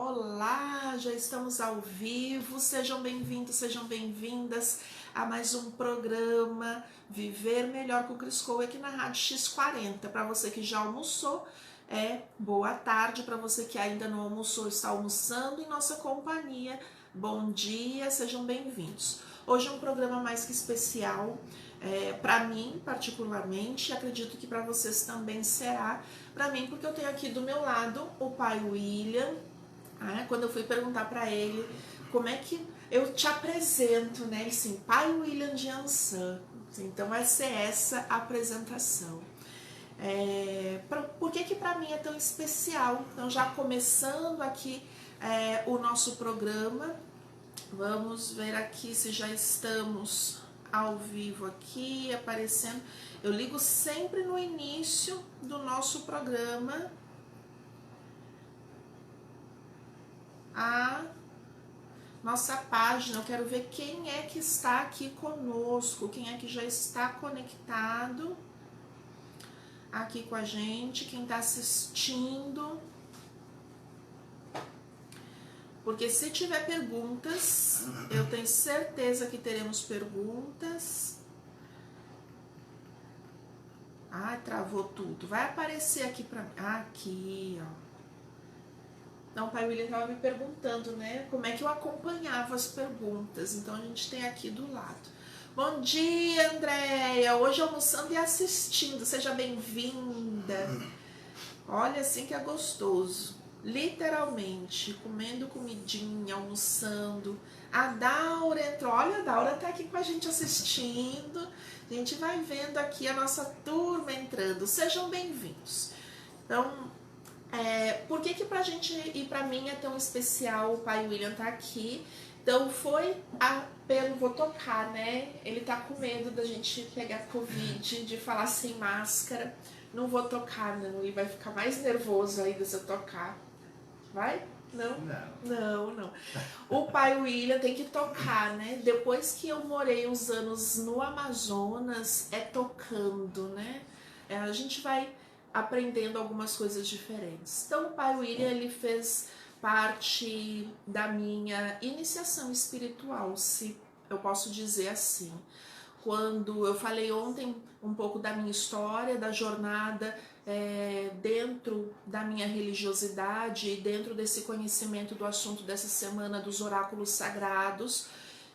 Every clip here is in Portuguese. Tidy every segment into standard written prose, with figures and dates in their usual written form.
Olá, já estamos ao vivo, sejam bem-vindos, sejam bem-vindas a mais um programa Viver Melhor com Cris Coué aqui na Rádio X40. Para você que já almoçou, boa tarde, para você que ainda não almoçou, está almoçando em nossa companhia, bom dia, sejam bem-vindos. Hoje é um programa mais que especial, para mim particularmente, acredito que para vocês também será, para mim porque eu tenho aqui do meu lado o pai William. Quando eu fui perguntar para ele como é que eu te apresento, né? Ele assim, pai William de Ansan. Então vai ser essa a apresentação. Por que para mim é tão especial? Então já começando aqui o nosso programa, vamos ver aqui se já estamos ao vivo aqui, aparecendo. Eu ligo sempre no início do nosso programa a nossa página. Eu quero ver quem é que está aqui conosco, quem é que já está conectado aqui com a gente, quem está assistindo. Porque se tiver perguntas, eu tenho certeza que teremos perguntas. Travou tudo. Vai aparecer aqui para mim. Aqui, ó. Então, o pai William estava me perguntando, né, como é que eu acompanhava as perguntas. Então, a gente tem aqui do lado. Bom dia, Andréia. Hoje almoçando e assistindo. Seja bem-vinda. Olha, assim que é gostoso. Literalmente, comendo comidinha, almoçando. A Daura entrou. Olha, a Daura tá aqui com a gente assistindo. A gente vai vendo aqui a nossa turma entrando. Sejam bem-vindos. Então, por que pra gente e pra mim é tão especial o pai William tá aqui? Então foi vou tocar, né? Ele tá com medo da gente pegar Covid, de falar sem máscara. Não vou tocar, não. Ele vai ficar mais nervoso ainda se eu tocar. Vai? Não? Não. O pai William tem que tocar, né? Depois que eu morei uns anos no Amazonas, tocando, né? A gente vai aprendendo algumas coisas diferentes. Então, o pai William, ele fez parte da minha iniciação espiritual, se eu posso dizer assim. Quando eu falei ontem um pouco da minha história, da jornada dentro da minha religiosidade e dentro desse conhecimento do assunto dessa semana dos oráculos sagrados.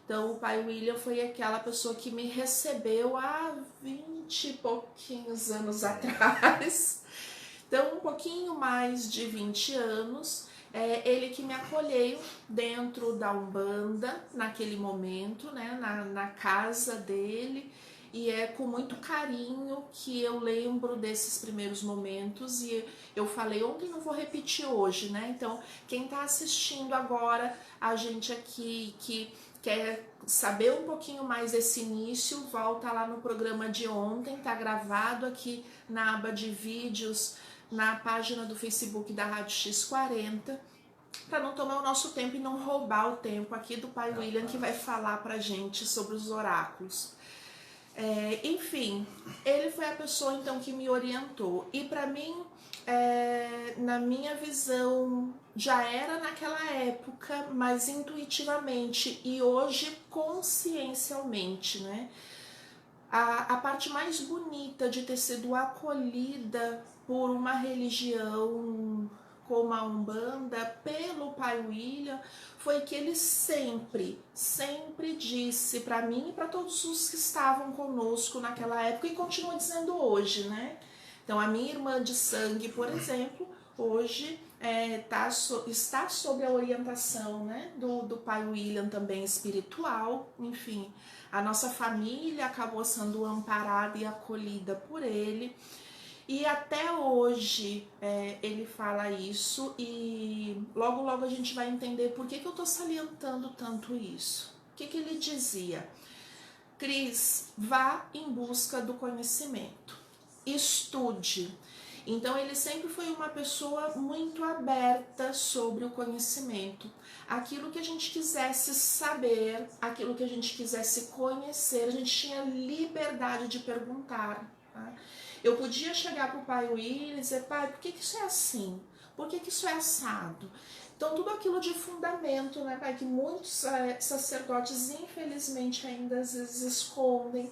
Então, o pai William foi aquela pessoa que me recebeu há 20 e pouquinhos anos atrás. Então, um pouquinho mais de 20 anos. Ele que me acolheu dentro da Umbanda, naquele momento, né, na casa dele. E é com muito carinho que eu lembro desses primeiros momentos. E eu falei ontem, não vou repetir hoje, né? Então, quem está assistindo agora, a gente aqui que quer saber um pouquinho mais desse início, volta lá no programa de ontem, tá gravado aqui na aba de vídeos, na página do Facebook da Rádio X40, para não tomar o nosso tempo e não roubar o tempo aqui do pai William, que vai falar pra gente sobre os oráculos. Enfim, ele foi a pessoa então que me orientou. E para mim, na minha visão, já era naquela época, mas intuitivamente e hoje consciencialmente, né? A parte mais bonita de ter sido acolhida por uma religião como a Umbanda, pelo pai William, foi que ele sempre disse para mim e para todos os que estavam conosco naquela época, e continua dizendo hoje, né? Então, a minha irmã de sangue, por exemplo, hoje está sob a orientação, né, do pai William, também espiritual. Enfim, a nossa família acabou sendo amparada e acolhida por ele. E até hoje ele fala isso, e logo logo a gente vai entender por que eu tô salientando tanto isso. O que ele dizia? Cris, vá em busca do conhecimento, estude. Então ele sempre foi uma pessoa muito aberta sobre o conhecimento. Aquilo que a gente quisesse saber, aquilo que a gente quisesse conhecer, a gente tinha liberdade de perguntar, tá? Eu podia chegar para o pai William e dizer, pai, por que isso é assim? Por que isso é assado? Então, tudo aquilo de fundamento, né, Pai, que muitos sacerdotes, infelizmente, ainda às vezes escondem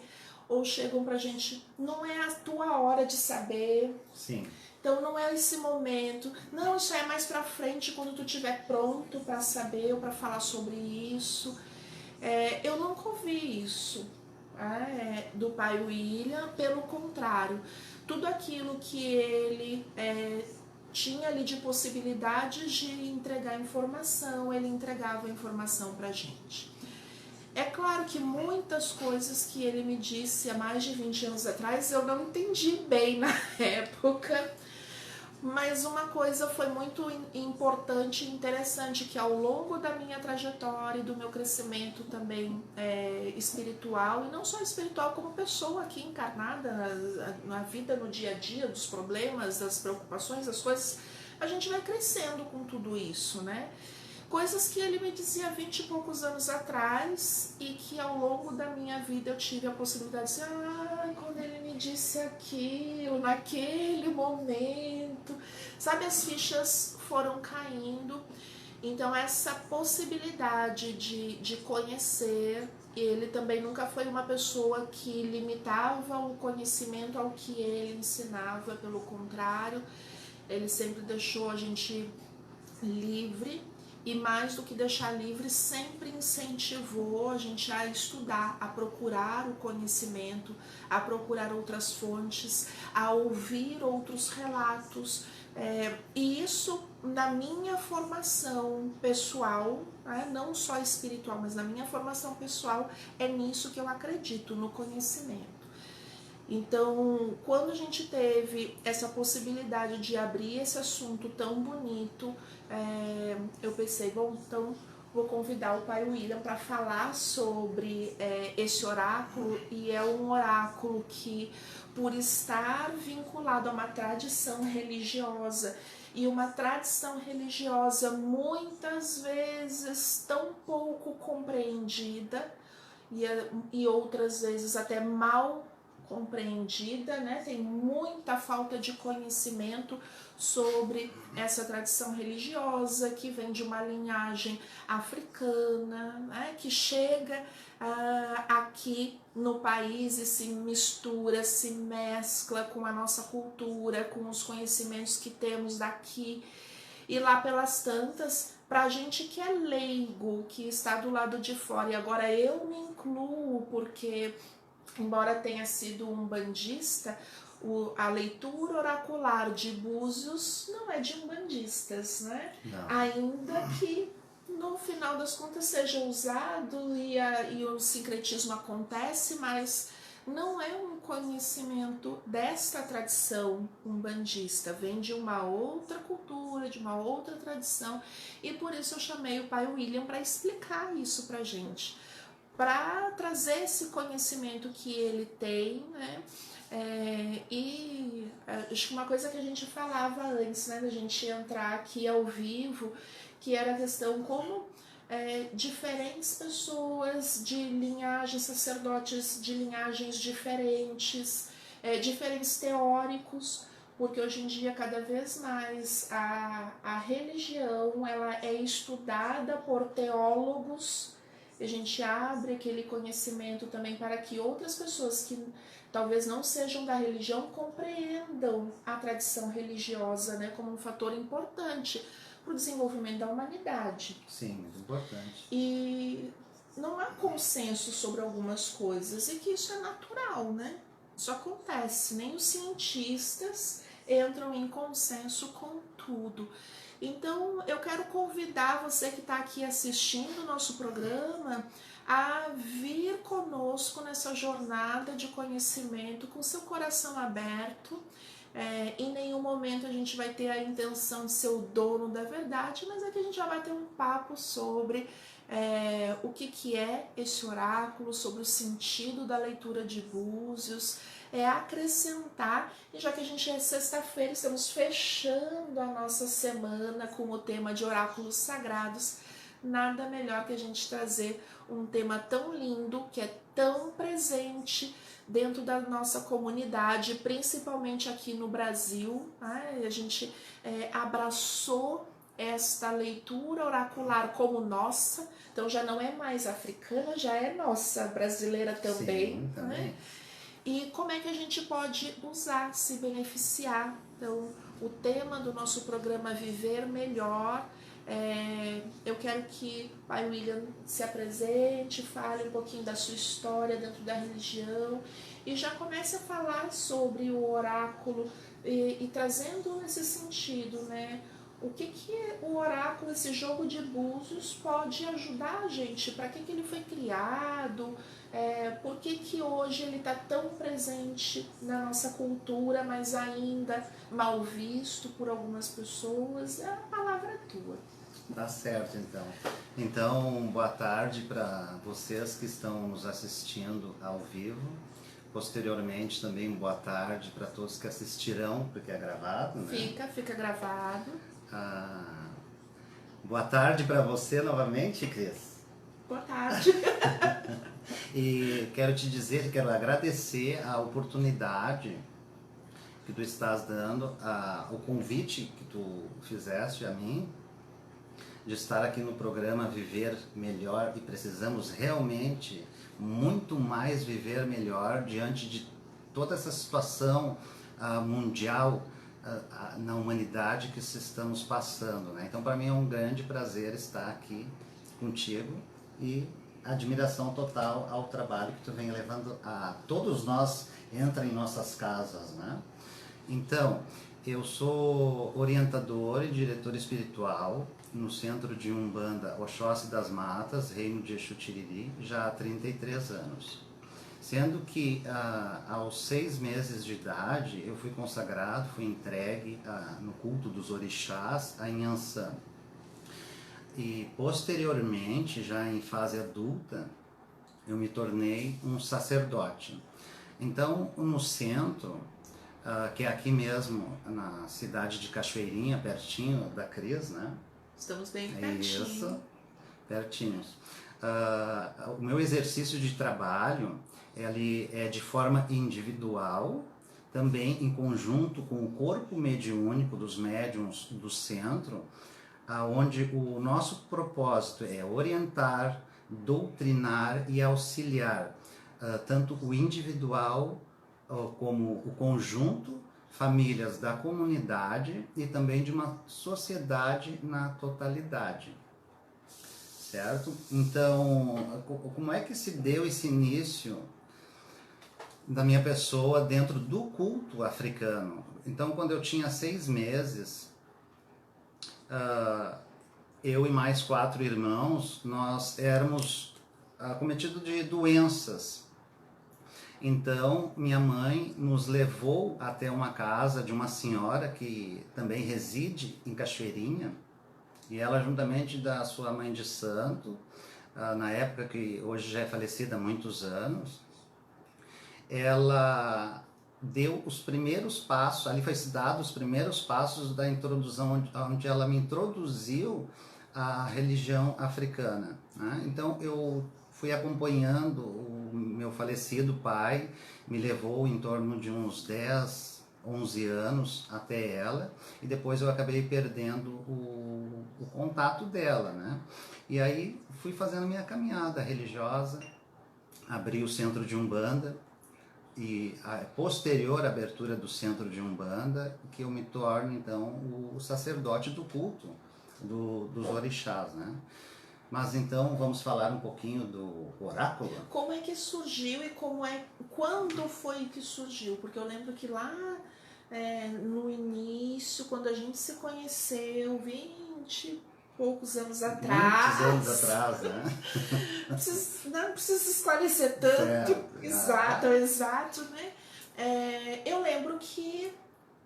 ou chegam pra gente, não é a tua hora de saber. Sim. Então, não é esse momento. Não, isso é mais pra frente, quando tu estiver pronto pra saber ou pra falar sobre isso. Eu nunca ouvi isso do pai William, pelo contrário. Tudo aquilo que ele tinha ali de possibilidades de entregar informação, ele entregava a informação pra gente. É claro que muitas coisas que ele me disse há mais de 20 anos atrás eu não entendi bem na época, mas uma coisa foi muito importante e interessante, que ao longo da minha trajetória e do meu crescimento também espiritual, e não só espiritual, como pessoa aqui encarnada na vida, no dia a dia, dos problemas, das preocupações, das coisas, a gente vai crescendo com tudo isso, né? Coisas que ele me dizia há 20 e poucos anos atrás e que ao longo da minha vida eu tive a possibilidade de dizer, quando ele me disse aquilo, naquele momento, sabe, as fichas foram caindo. Então essa possibilidade de conhecer, ele também nunca foi uma pessoa que limitava o conhecimento ao que ele ensinava, pelo contrário, ele sempre deixou a gente livre. E mais do que deixar livre, sempre incentivou a gente a estudar, a procurar o conhecimento, a procurar outras fontes, a ouvir outros relatos. E isso, na minha formação pessoal, não só espiritual, mas na minha formação pessoal, é nisso que eu acredito, no conhecimento. Então, quando a gente teve essa possibilidade de abrir esse assunto tão bonito, eu pensei, bom, então vou convidar o pai William para falar sobre esse oráculo, e é um oráculo que, por estar vinculado a uma tradição religiosa, e uma tradição religiosa muitas vezes tão pouco compreendida, e outras vezes até mal compreendida, né? Tem muita falta de conhecimento sobre essa tradição religiosa que vem de uma linhagem africana, né? Que chega aqui no país e se mistura, se mescla com a nossa cultura, com os conhecimentos que temos daqui. E lá pelas tantas, pra gente que é leigo, que está do lado de fora, e agora eu me incluo, porque embora tenha sido um bandista, a leitura oracular de Búzios não é de umbandistas, né? Não. Ainda que no final das contas seja usado e o sincretismo acontece, mas não é um conhecimento desta tradição umbandista, vem de uma outra cultura, de uma outra tradição, e por isso eu chamei o pai William para explicar isso pra gente, para trazer esse conhecimento que ele tem, né? E acho que uma coisa que a gente falava antes, né, da gente entrar aqui ao vivo, que era a questão como diferentes pessoas de linhagens, sacerdotes de linhagens diferentes, diferentes teóricos, porque hoje em dia cada vez mais a religião ela é estudada por teólogos. A gente abre aquele conhecimento também para que outras pessoas que talvez não sejam da religião compreendam a tradição religiosa, né, como um fator importante para o desenvolvimento da humanidade. Sim, muito importante. E não há consenso sobre algumas coisas, e que isso é natural, né? Isso acontece, nem os cientistas entram em consenso com tudo. Então eu quero convidar você que está aqui assistindo o nosso programa a vir conosco nessa jornada de conhecimento com seu coração aberto. Em nenhum momento a gente vai ter a intenção de ser o dono da verdade, mas aqui a gente já vai ter um papo sobre o que é esse oráculo, sobre o sentido da leitura de Búzios, acrescentar, e já que a gente é sexta-feira, estamos fechando a nossa semana com o tema de oráculos sagrados, nada melhor que a gente trazer um tema tão lindo, que é tão presente dentro da nossa comunidade, principalmente aqui no Brasil. A gente abraçou esta leitura oracular como nossa, então já não é mais africana, já é nossa, brasileira também. Sim, também. Né? E como é que a gente pode usar, se beneficiar. Então, o tema do nosso programa Viver Melhor, eu quero que o Pai William se apresente, fale um pouquinho da sua história dentro da religião e já comece a falar sobre o oráculo e trazendo esse sentido, né? O que o oráculo, esse jogo de búzios, pode ajudar a gente? Para que ele foi criado? Por que hoje ele está tão presente na nossa cultura, mas ainda mal visto por algumas pessoas? A palavra é tua. Tá certo, então. Então, boa tarde para vocês que estão nos assistindo ao vivo. Posteriormente, também boa tarde para todos que assistirão, porque é gravado, né? Fica gravado. Boa tarde para você novamente, Cris. Boa tarde. E quero agradecer a oportunidade que tu estás dando, o convite que tu fizeste a mim, de estar aqui no programa Viver Melhor, e precisamos realmente muito mais viver melhor diante de toda essa situação mundial na humanidade que estamos passando, né? Então, para mim é um grande prazer estar aqui contigo e admiração total ao trabalho que tu vem levando a todos nós, entra em nossas casas, né? Então, eu sou orientador e diretor espiritual no Centro de Umbanda Oxóssi das Matas, Reino de Exu Tiriri, já há 33 anos. Sendo que aos 6 meses de idade eu fui consagrado, fui entregue no culto dos orixás a Inhansã. E posteriormente, já em fase adulta, eu me tornei um sacerdote. Então, no centro, que é aqui mesmo, na cidade de Cachoeirinha, pertinho da Cris, né? Estamos bem pertinho. Isso, pertinhos. O meu exercício de trabalho, ele é de forma individual, também em conjunto com o corpo mediúnico dos médiuns do centro, onde o nosso propósito é orientar, doutrinar e auxiliar tanto o individual como o conjunto, famílias da comunidade e também de uma sociedade na totalidade, certo? Então, como é que se deu esse início da minha pessoa dentro do culto africano? Então, quando eu tinha 6 meses, eu e mais 4 irmãos, nós éramos acometidos de doenças. Então, minha mãe nos levou até uma casa de uma senhora que também reside em Cachoeirinha, e ela, juntamente da sua mãe de santo, na época que hoje já é falecida há muitos anos, ela deu os primeiros passos, ali foi dado os primeiros passos da introdução, onde ela me introduziu à religião africana, né? Então, eu fui acompanhando o meu falecido pai, me levou em torno de uns 10, 11 anos até ela, e depois eu acabei perdendo o contato dela, né? E aí fui fazendo minha caminhada religiosa, abri o centro de Umbanda, e a posterior abertura do centro de Umbanda, que eu me torno então o sacerdote do culto dos orixás, né? Mas então vamos falar um pouquinho do oráculo. Como é que surgiu e quando foi que surgiu? Porque eu lembro que lá no início, quando a gente se conheceu, 20 e poucos anos atrás. Muitos anos atrás, né? Não precisa esclarecer tanto. Certo. Exato, né? Eu lembro que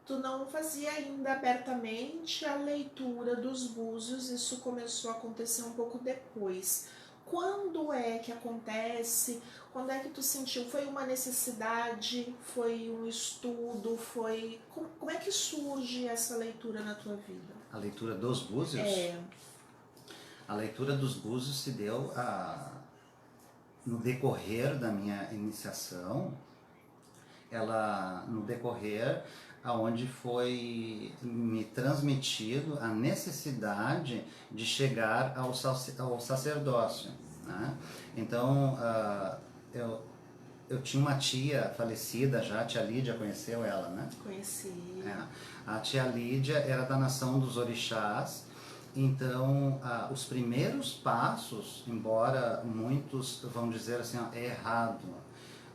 tu não fazia ainda abertamente a leitura dos búzios, isso começou a acontecer um pouco depois. Quando é que acontece? Quando é que tu sentiu? Foi uma necessidade? Foi um estudo? Como é que surge essa leitura na tua vida? A leitura dos búzios? A leitura dos búzios se deu no decorrer da minha iniciação. No decorrer aonde foi me transmitido a necessidade de chegar ao sacerdócio, né? Então, eu tinha uma tia falecida já, a tia Lídia, conheceu ela, né? Conheci. A tia Lídia era da nação dos orixás, então os primeiros passos, embora muitos vão dizer assim, ó, é errado,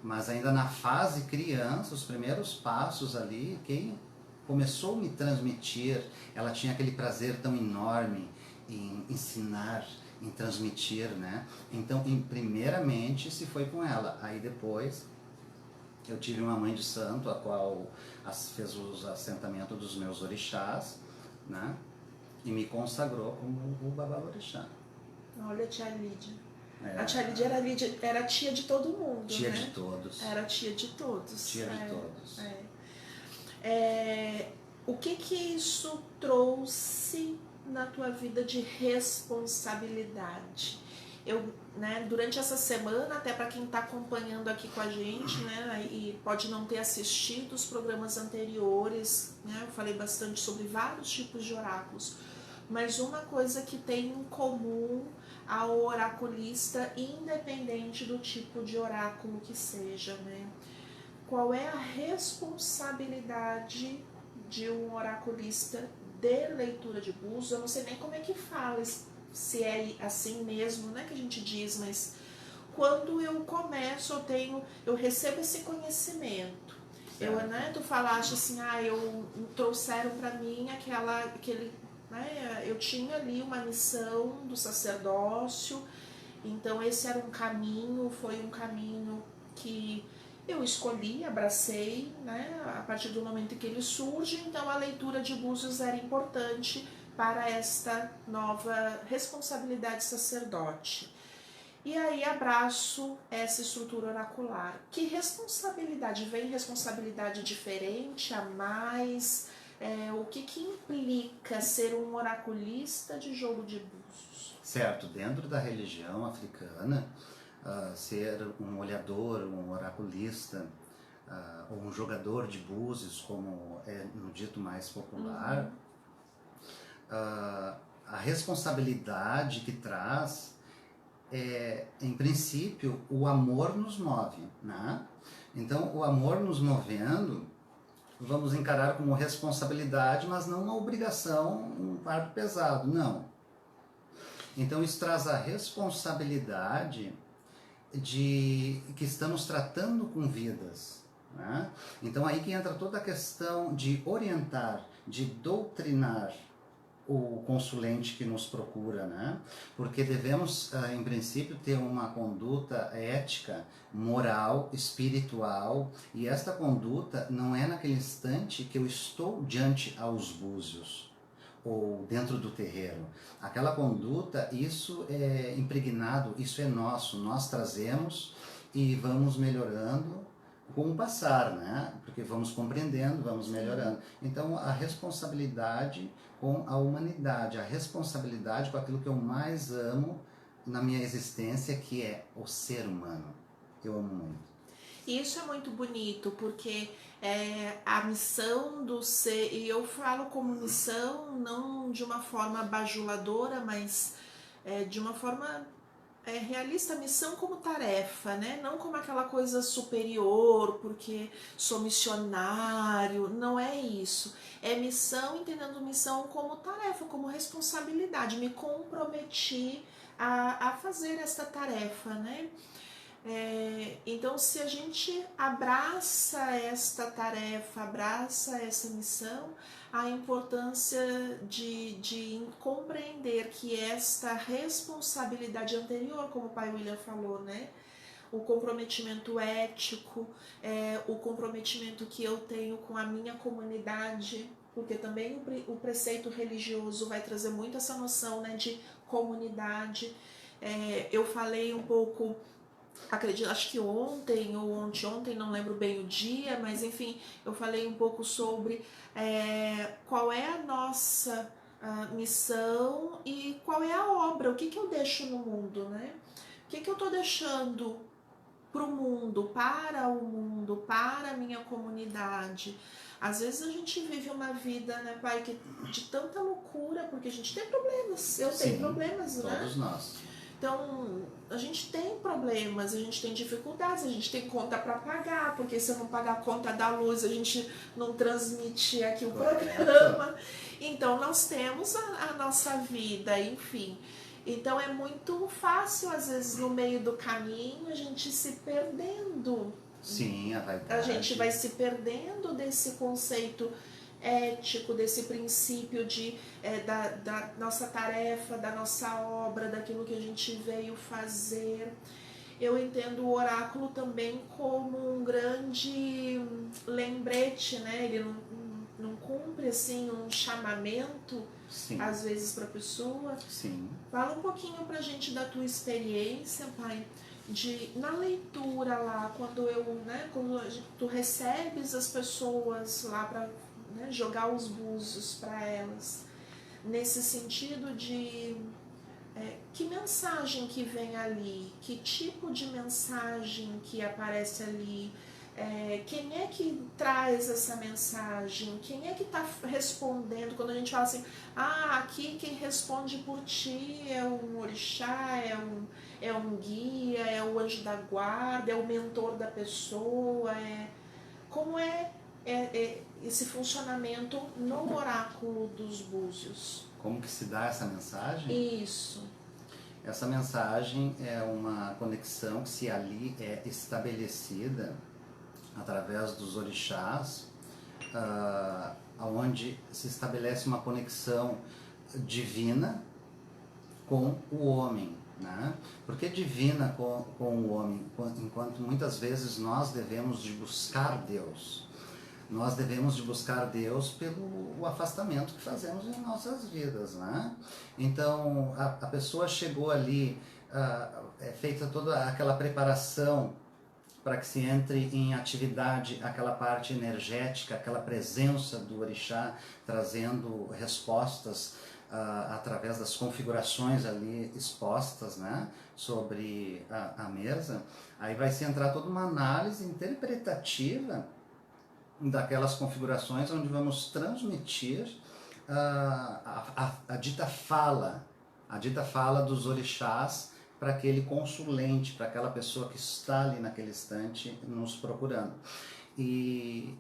mas ainda na fase criança, os primeiros passos ali, quem começou a me transmitir, ela tinha aquele prazer tão enorme em ensinar, em transmitir, né? Então, primeiramente se foi com ela. Aí depois eu tive uma mãe de santo, a qual fez os assentamentos dos meus orixás, né? E me consagrou como o Babalorixá. Olha a tia Lídia. A tia Lídia era tia de todo mundo, tia, né? de todos. Era tia de todos. Tia de todos. O que isso trouxe na tua vida de responsabilidade? Né, durante essa semana, até para quem está acompanhando aqui com a gente, né, e pode não ter assistido os programas anteriores, né, eu falei bastante sobre vários tipos de oráculos, mas uma coisa que tem em comum ao oraculista, independente do tipo de oráculo que seja, né? Qual é a responsabilidade de um oraculista de leitura de búzios? Eu não sei nem como é que fala, se é assim mesmo, né, que a gente diz, mas quando eu começo, eu recebo esse conhecimento. Né, tu falaste assim, trouxeram para mim aquele, né, eu tinha ali uma missão do sacerdócio, então esse era um caminho, foi um caminho que eu escolhi, abracei, né, a partir do momento em que ele surge, então a leitura de búzios era importante para esta nova responsabilidade sacerdote. E aí abraço essa estrutura oracular. Que responsabilidade? Vem responsabilidade diferente, a mais? O que implica ser um oraculista de jogo de búzios? Certo, dentro da religião africana, ser um olhador, um oraculista, ou um jogador de búzios, como é no dito mais popular, a responsabilidade que traz em princípio, o amor nos move, né? Então, o amor nos movendo, vamos encarar como responsabilidade, mas não uma obrigação, um fardo pesado, não. Então, isso traz a responsabilidade de que estamos tratando com vidas, né? Então, aí que entra toda a questão de orientar, de doutrinar o consulente que nos procura, né? Porque devemos, em princípio, ter uma conduta ética, moral, espiritual, e esta conduta não é naquele instante que eu estou diante aos búzios ou dentro do terreiro. Aquela conduta, isso é impregnado, isso é nosso, nós trazemos e vamos melhorando com o passar, né? Porque vamos compreendendo, vamos melhorando. Então, a responsabilidade com a humanidade, a responsabilidade com aquilo que eu mais amo na minha existência, que é o ser humano. Eu amo muito. Isso é muito bonito, porque a missão do ser, e eu falo como missão não de uma forma bajuladora, mas de uma forma realista, a missão como tarefa, né? Não como aquela coisa superior, porque sou missionário, não é isso. É missão, entendendo missão como tarefa, como responsabilidade. Me comprometi a fazer esta tarefa, né? Então, se a gente abraça esta tarefa, abraça essa missão, a importância de compreender que esta responsabilidade anterior, como o pai William falou, né? O comprometimento ético, o comprometimento que eu tenho com a minha comunidade, porque também o preceito religioso vai trazer muito essa noção, né, de comunidade. Eu falei um pouco, acredito, acho que ontem ou anteontem, não lembro bem o dia, mas enfim, eu falei um pouco sobre qual é a nossa missão e qual é a obra, o que eu deixo no mundo, né? O que eu estou deixando para o mundo, para a minha comunidade. Às vezes a gente vive uma vida, né, pai, de tanta loucura, porque a gente tem problemas. Eu tenho problemas, né? Todos nós. Então, a gente tem problemas, a gente tem dificuldades, a gente tem conta para pagar, porque se eu não pagar a conta da luz, a gente não transmite aqui o programa. Então, nós temos a nossa vida, enfim. Então, é muito fácil, às vezes, no meio do caminho, a gente se perdendo. Sim, a vaidade. A gente vai se perdendo desse conceito ético, desse princípio da nossa tarefa, da nossa obra, daquilo que a gente veio fazer. Eu entendo o oráculo também como um grande lembrete, né? Ele não cumpre assim um chamamento, Sim. Às vezes, para a pessoa. Sim. Fala um pouquinho pra gente da tua experiência, pai, na leitura lá, quando tu recebes as pessoas lá para, né, jogar os búzios para elas, nesse sentido de que mensagem que vem ali, que tipo de mensagem que aparece ali, quem é que traz essa mensagem, quem é que está respondendo, quando a gente fala assim, aqui quem responde por ti é um orixá, é um guia, é o anjo da guarda, é o mentor da pessoa, como esse funcionamento no oráculo dos búzios. Como que se dá essa mensagem? Isso. Essa mensagem é uma conexão que se ali é estabelecida através dos orixás, onde se estabelece uma conexão divina com o homem. Né? Por que divina com o homem? Enquanto muitas vezes nós devemos de buscar Deus. Nós devemos de buscar Deus pelo afastamento que fazemos em nossas vidas, né? Então, a pessoa chegou ali, é feita toda aquela preparação para que se entre em atividade aquela parte energética, aquela presença do orixá, trazendo respostas através das configurações ali expostas, né, sobre a mesa. Aí vai se entrar toda uma análise interpretativa daquelas configurações onde vamos transmitir a dita fala dos orixás para aquele consulente, para aquela pessoa que está ali naquele instante nos procurando. E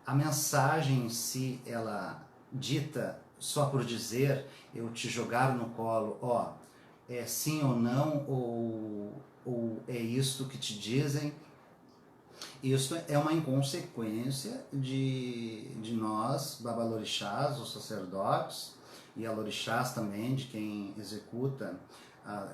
a mensagem em si, ela dita só por dizer, eu te jogar no colo, é sim ou não, ou é isto que te dizem. Isso é uma inconsequência de nós, babalorixás, os sacerdotes, e alorixás também, de quem executa,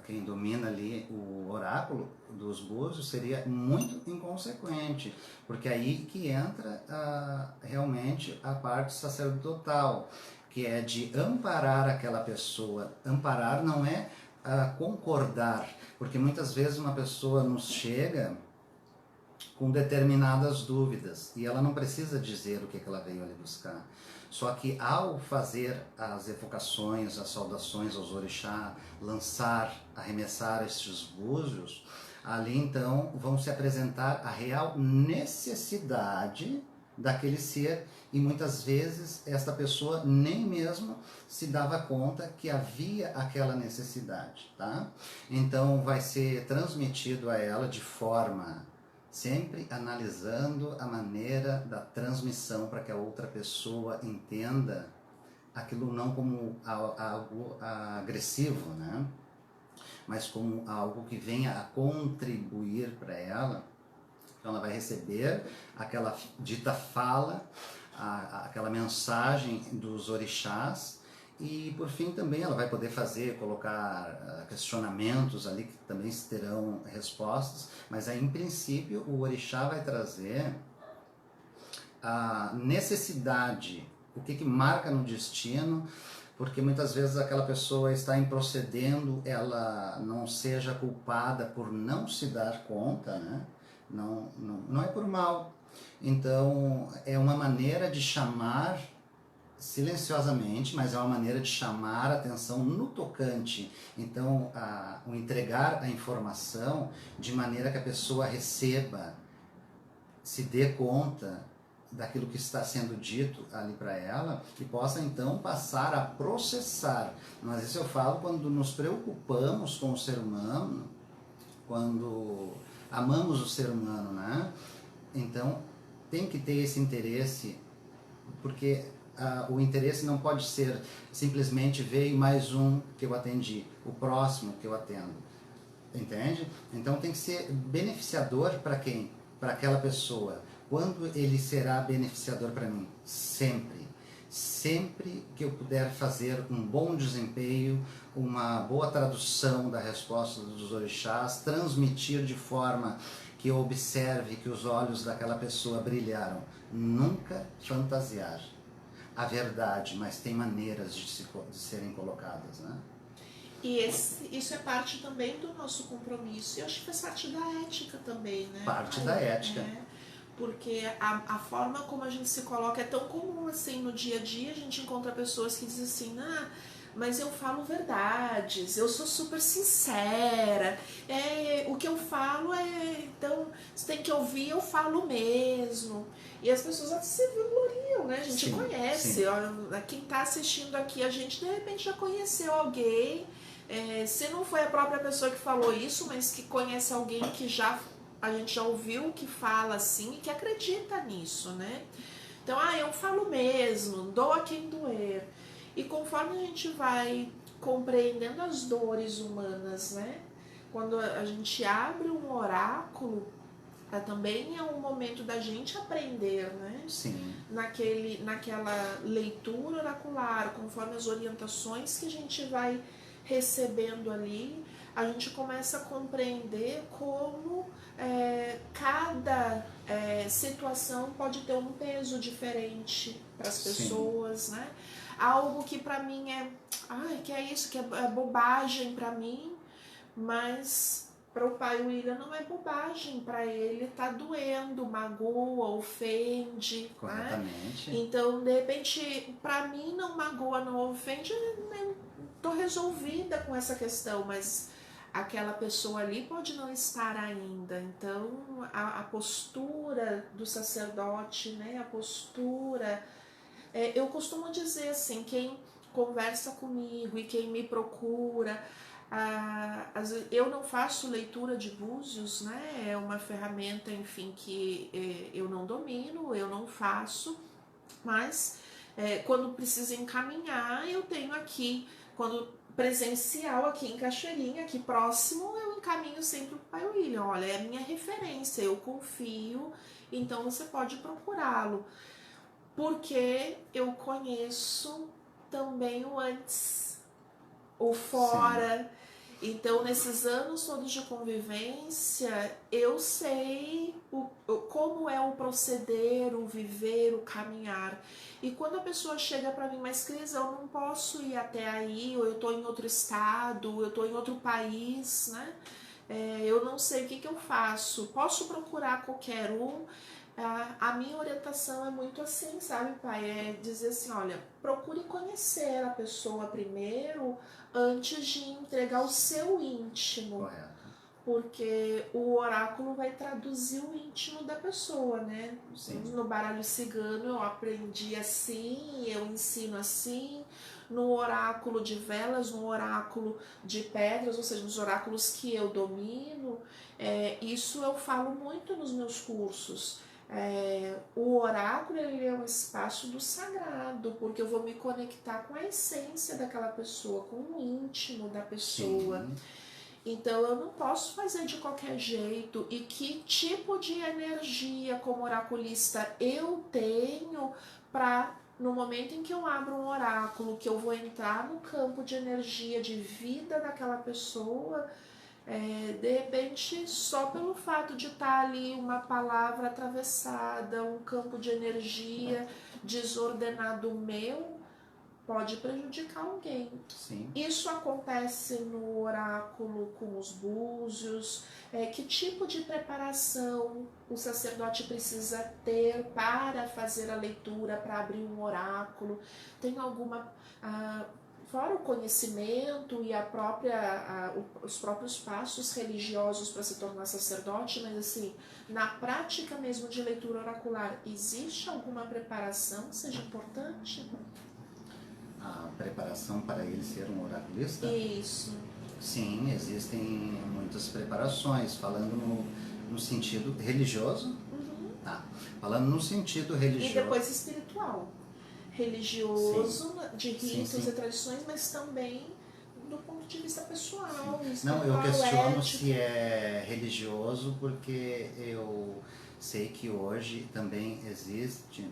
quem domina ali o oráculo dos búzios, seria muito inconsequente, porque aí que entra realmente a parte sacerdotal, que é de amparar aquela pessoa. Amparar não é concordar, porque muitas vezes uma pessoa nos chega com determinadas dúvidas e ela não precisa dizer o que ela veio ali buscar. Só que ao fazer as evocações, as saudações aos orixá, arremessar estes búzios, ali então vão se apresentar a real necessidade daquele ser, e muitas vezes esta pessoa nem mesmo se dava conta que havia aquela necessidade, tá? Então vai ser transmitido a ela de forma sempre analisando a maneira da transmissão para que a outra pessoa entenda aquilo não como algo agressivo, né? Mas como algo que venha a contribuir para ela. Então ela vai receber aquela dita fala, aquela mensagem dos orixás, e por fim também ela vai poder colocar questionamentos ali que também terão respostas, mas aí em princípio o orixá vai trazer a necessidade, o que marca no destino, porque muitas vezes aquela pessoa está improcedendo, ela não seja culpada por não se dar conta, né? Não é por mal. Então é uma maneira de chamar silenciosamente, mas é uma maneira de chamar a atenção no tocante. Então, o entregar a informação de maneira que a pessoa receba, se dê conta daquilo que está sendo dito ali para ela e possa então passar a processar. Mas isso eu falo quando nos preocupamos com o ser humano, quando amamos o ser humano, né? Então tem que ter esse interesse, porque o interesse não pode ser simplesmente veio mais um que eu atendi, o próximo que eu atendo, entende? Então tem que ser beneficiador para quem? Para aquela pessoa. Quando ele será beneficiador para mim? Sempre. Sempre que eu puder fazer um bom desempenho, uma boa tradução da resposta dos orixás, transmitir de forma que eu observe que os olhos daquela pessoa brilharam. Nunca fantasiar a verdade, mas tem maneiras de serem colocadas, né? E isso é parte também do nosso compromisso. E eu acho que faz parte da ética também, né? Parte da ética. Porque a forma como a gente se coloca é tão comum assim no dia a dia. A gente encontra pessoas que dizem assim, mas eu falo verdades, eu sou super sincera, o que eu falo então você tem que ouvir, eu falo mesmo. E as pessoas até se vangloriam, né? A gente conhece, ó, quem está assistindo aqui, a gente de repente já conheceu alguém, se não foi a própria pessoa que falou isso, mas que conhece alguém que a gente já ouviu que fala assim e que acredita nisso, né? Então, eu falo mesmo, doa quem doer. E conforme a gente vai compreendendo as dores humanas, né? Quando a gente abre um oráculo, também é um momento da gente aprender, né? Sim. Naquela leitura oracular, conforme as orientações que a gente vai recebendo ali, a gente começa a compreender como cada situação pode ter um peso diferente para as pessoas, né? Algo que para mim que é isso, que é bobagem para mim, mas para o pai William não é bobagem, para ele tá doendo, magoa, ofende. Corretamente. Né? Então, de repente, para mim não magoa, não ofende, eu tô resolvida com essa questão, mas aquela pessoa ali pode não estar ainda. Então, a postura do sacerdote, né? A postura... eu costumo dizer assim, quem conversa comigo e quem me procura... eu não faço leitura de búzios, né? É uma ferramenta, enfim, que eu não domino, eu não faço, mas quando precisa encaminhar, eu tenho aqui, quando presencial aqui em Cachoeirinha, aqui próximo, eu encaminho sempre o pai William. Olha, é a minha referência, eu confio, então você pode procurá-lo, porque eu conheço também o antes, o fora. Sim. Então, nesses anos todos de convivência, eu sei como é o proceder, o viver, o caminhar. E quando a pessoa chega para mim, mas Cris, eu não posso ir até aí, ou eu estou em outro estado, eu estou em outro país, né? Eu não sei o que eu faço. Posso procurar qualquer um? A minha orientação é muito assim, sabe, pai? É dizer assim, olha, procure conhecer a pessoa primeiro antes de entregar o seu íntimo. Correto. Porque o oráculo vai traduzir o íntimo da pessoa, né? Sim. No baralho cigano eu aprendi assim, eu ensino assim. No oráculo de velas, no oráculo de pedras, ou seja, nos oráculos que eu domino, isso eu falo muito nos meus cursos. O oráculo ele é um espaço do sagrado, porque eu vou me conectar com a essência daquela pessoa, com o íntimo da pessoa. Sim. Então eu não posso fazer de qualquer jeito. E que tipo de energia como oraculista eu tenho para, no momento em que eu abro um oráculo, que eu vou entrar no campo de energia, de vida daquela pessoa, de repente, só pelo fato de estar ali uma palavra atravessada, um campo de energia desordenado meu, pode prejudicar alguém. Sim. Isso acontece no oráculo com os búzios. Que tipo de preparação o sacerdote precisa ter para fazer a leitura, para abrir um oráculo? Tem alguma... fora o conhecimento e os próprios passos religiosos para se tornar sacerdote, mas assim, na prática mesmo de leitura oracular, existe alguma preparação que seja importante? A preparação para ele ser um oraculista? Isso. Sim, existem muitas preparações, falando no sentido religioso. Tá. Falando no sentido religioso. E depois espiritual. Religioso, sim, de ritos sim. e tradições, mas também do ponto de vista pessoal. Não, eu questiono se é religioso, porque eu sei que hoje também existe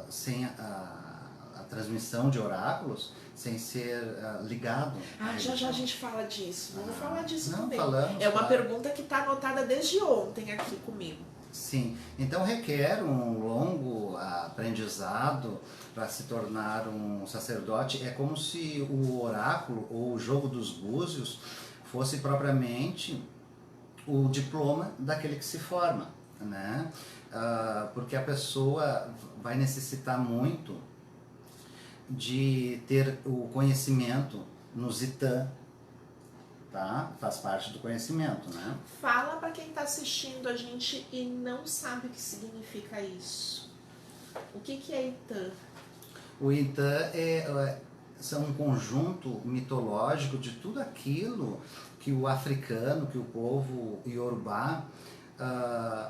sem a transmissão de oráculos, sem ser ligado. Já a gente fala disso. Vamos falar disso não, também. Falamos, é uma pergunta que está anotada desde ontem aqui comigo. Sim, então requer um longo aprendizado para se tornar um sacerdote. É como se o oráculo ou o jogo dos búzios fosse propriamente o diploma daquele que se forma, né? Porque a pessoa vai necessitar muito de ter o conhecimento no Zitã, tá? Faz parte do conhecimento, né? Fala para quem está assistindo a gente e não sabe o que significa isso. O que é Itã? O Itã são um conjunto mitológico de tudo aquilo que o africano, que o povo iorubá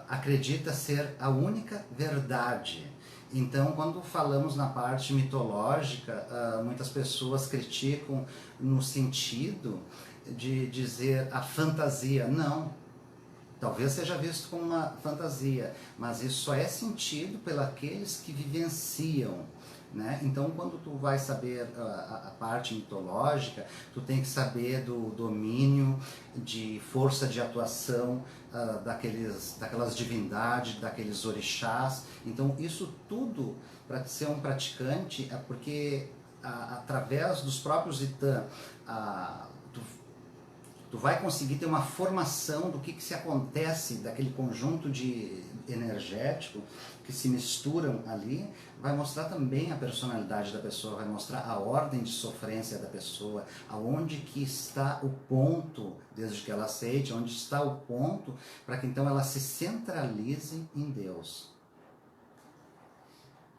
acredita ser a única verdade. Então, quando falamos na parte mitológica, muitas pessoas criticam no sentido de dizer a fantasia. Não, talvez seja visto como uma fantasia, mas isso só é sentido pelos que vivenciam, né? Então, quando tu vai saber a parte mitológica, tu tem que saber do domínio, de força de atuação daquelas divindades, daqueles orixás. Então, isso tudo, para ser um praticante, é porque através dos próprios Itã, tu vai conseguir ter uma formação do que se acontece daquele conjunto de energético que se misturam ali, vai mostrar também a personalidade da pessoa, vai mostrar a ordem de sofrência da pessoa, aonde que está o ponto, desde que ela aceite, onde está o ponto, para que então ela se centralize em Deus.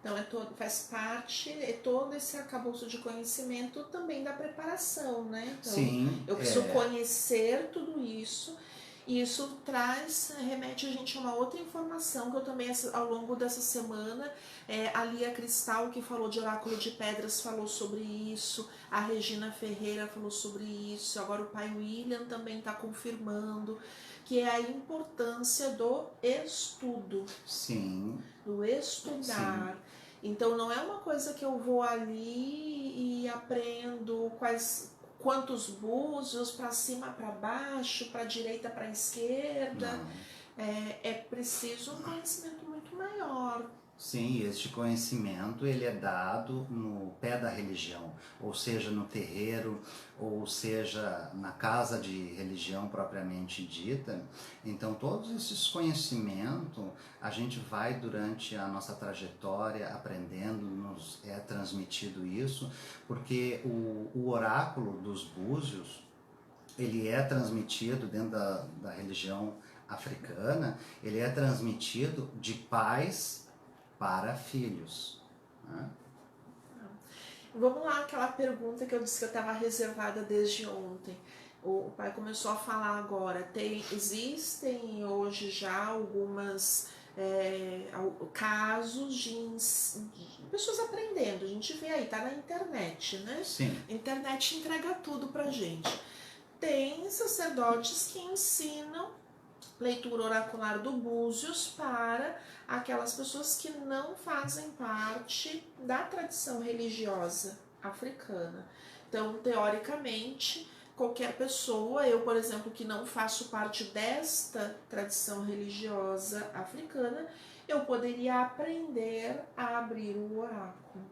Então, faz parte, todo esse arcabouço de conhecimento também da preparação, né? Então, sim, eu preciso conhecer tudo isso, e isso remete a gente a uma outra informação que eu também, ao longo dessa semana, a Lia Cristal, que falou de oráculo de pedras, falou sobre isso, a Regina Ferreira falou sobre isso, agora o pai William também está confirmando, que é a importância do estudo. Sim. Do estudar. Sim. Então não é uma coisa que eu vou ali e aprendo quantos búzios, para cima, para baixo, para direita, para esquerda. É preciso um conhecimento muito maior. Sim, este conhecimento ele é dado no pé da religião, ou seja, no terreiro, ou seja, na casa de religião propriamente dita. Então, todos esses conhecimentos a gente vai durante a nossa trajetória aprendendo, nos é transmitido isso, porque o oráculo dos búzios, ele é transmitido dentro da religião africana, ele é transmitido de pais para filhos. Né? Vamos lá, aquela pergunta que eu disse que eu estava reservada desde ontem. O pai começou a falar agora. Existem hoje já algumas casos de pessoas aprendendo. A gente vê aí, tá na internet, né? Sim. A internet entrega tudo pra gente. Tem sacerdotes que ensinam leitura oracular do Búzios para aquelas pessoas que não fazem parte da tradição religiosa africana. Então, teoricamente, qualquer pessoa, eu, por exemplo, que não faço parte desta tradição religiosa africana, eu poderia aprender a abrir o oráculo.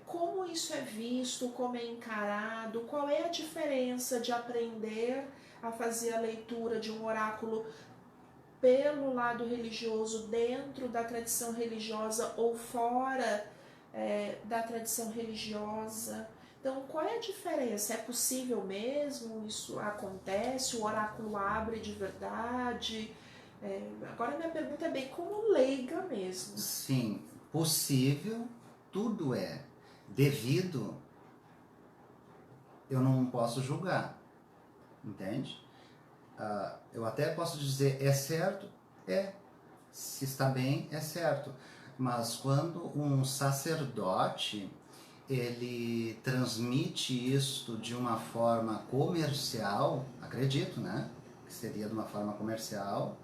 Como isso é visto, como é encarado, qual é a diferença de aprender a fazer a leitura de um oráculo pelo lado religioso, dentro da tradição religiosa ou fora da tradição religiosa. Então, qual é a diferença? É possível mesmo? Isso acontece? O oráculo abre de verdade? Agora, minha pergunta é bem como leiga mesmo. Sim, possível, tudo é. Devido, eu não posso julgar, entende? Eu até posso dizer, é certo? É. Se está bem, é certo. Mas quando um sacerdote ele transmite isto de uma forma comercial, acredito, né? Que seria de uma forma comercial,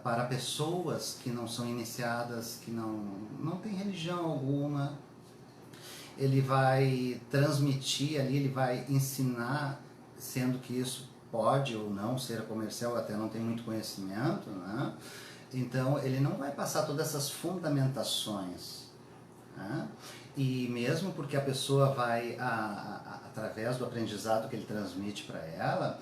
para pessoas que não são iniciadas, que não têm religião alguma, ele vai transmitir ali, ele vai ensinar, sendo que isso pode ou não ser comercial, até não tem muito conhecimento, né? Então ele não vai passar todas essas fundamentações, né? E mesmo porque a pessoa vai, através do aprendizado que ele transmite para ela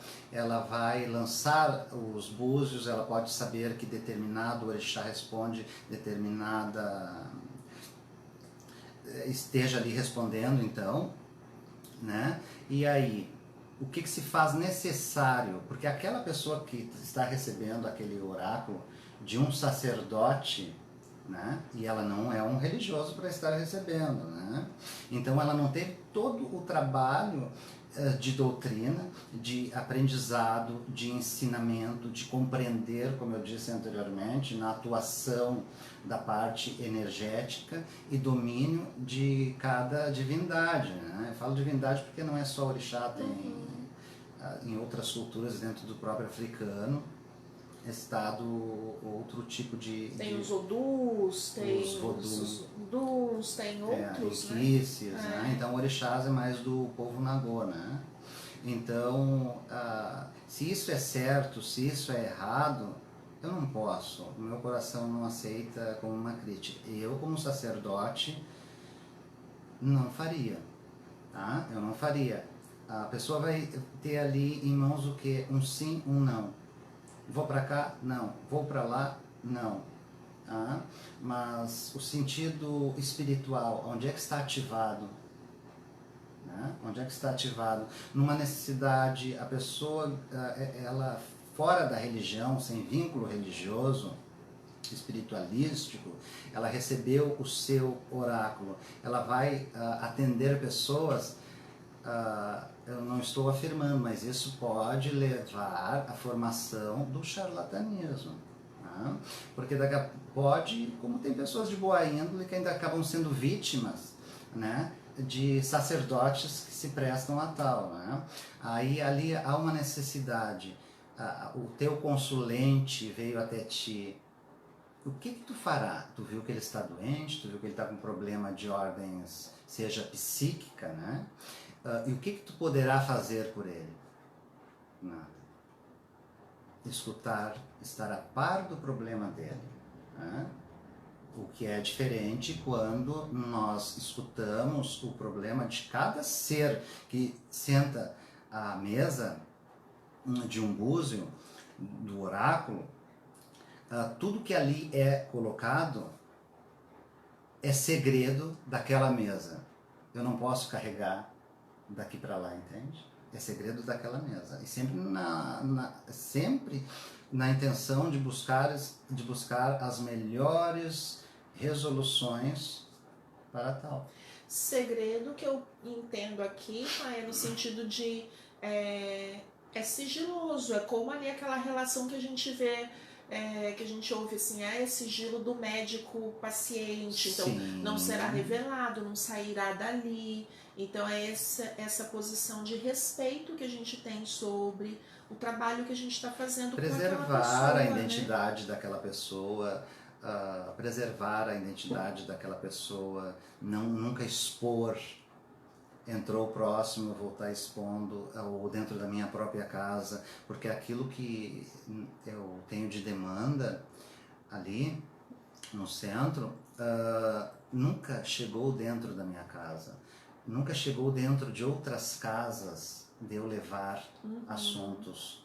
vai lançar os búzios, ela pode saber que determinado orixá responde determinada, esteja ali respondendo então, né? E aí, o que se faz necessário? Porque aquela pessoa que está recebendo aquele oráculo de um sacerdote, né? E ela não é um religioso para estar recebendo, né? Então ela não teve todo o trabalho de doutrina, de aprendizado, de ensinamento, de compreender, como eu disse anteriormente, na atuação da parte energética e domínio de cada divindade, né? Eu falo divindade porque não é só orixá, tem em outras culturas dentro do próprio africano estado outro tipo de... Tem os odus, tem os vodus, tem outros, riquícias, né? Então orixás é mais do povo nagô, né? Então, se isso é certo, se isso é errado, eu não posso, o meu coração não aceita como uma crítica. Eu, como sacerdote, não faria, tá? Eu não faria. A pessoa vai ter ali em mãos o quê? Um sim, um não. Vou para cá? Não. Vou para lá? Não. Tá? Mas o sentido espiritual, onde é que está ativado? Né? Onde é que está ativado? Numa necessidade, a pessoa, ela fora da religião, sem vínculo religioso, espiritualístico, ela recebeu o seu oráculo, ela vai atender pessoas. Eu não estou afirmando, mas isso pode levar à formação do charlatanismo. Né? Porque pode, como tem pessoas de boa índole que ainda acabam sendo vítimas, né, de sacerdotes que se prestam a tal. Né? Aí ali há uma necessidade. O teu consulente veio até ti. O que tu fará? Tu viu que ele está doente, tu viu que ele está com problema de ordens, seja psíquica, né? E o que tu poderá fazer por ele? Nada. Escutar, estar a par do problema dele. Né? O que é diferente quando nós escutamos o problema de cada ser que senta à mesa de um búzio, do oráculo. Tudo que ali é colocado é segredo daquela mesa. Eu não posso carregar daqui para lá, entende? É segredo daquela mesa. E sempre sempre na intenção de buscar as melhores resoluções para tal. Segredo que eu entendo aqui, é no sentido de é sigiloso, é como ali aquela relação que a gente vê, que a gente ouve assim, é sigilo do médico-paciente, então Sim. não será revelado, não sairá dali. Então é essa posição de respeito que a gente tem sobre o trabalho que a gente está fazendo com aquela pessoa. Preservar a identidade daquela pessoa, preservar a identidade daquela pessoa, nunca expor. Entrou próximo, eu vou estar expondo, ou dentro da minha própria casa, porque aquilo que eu tenho de demanda ali no centro nunca chegou dentro da minha casa, nunca chegou dentro de outras casas de eu levar assuntos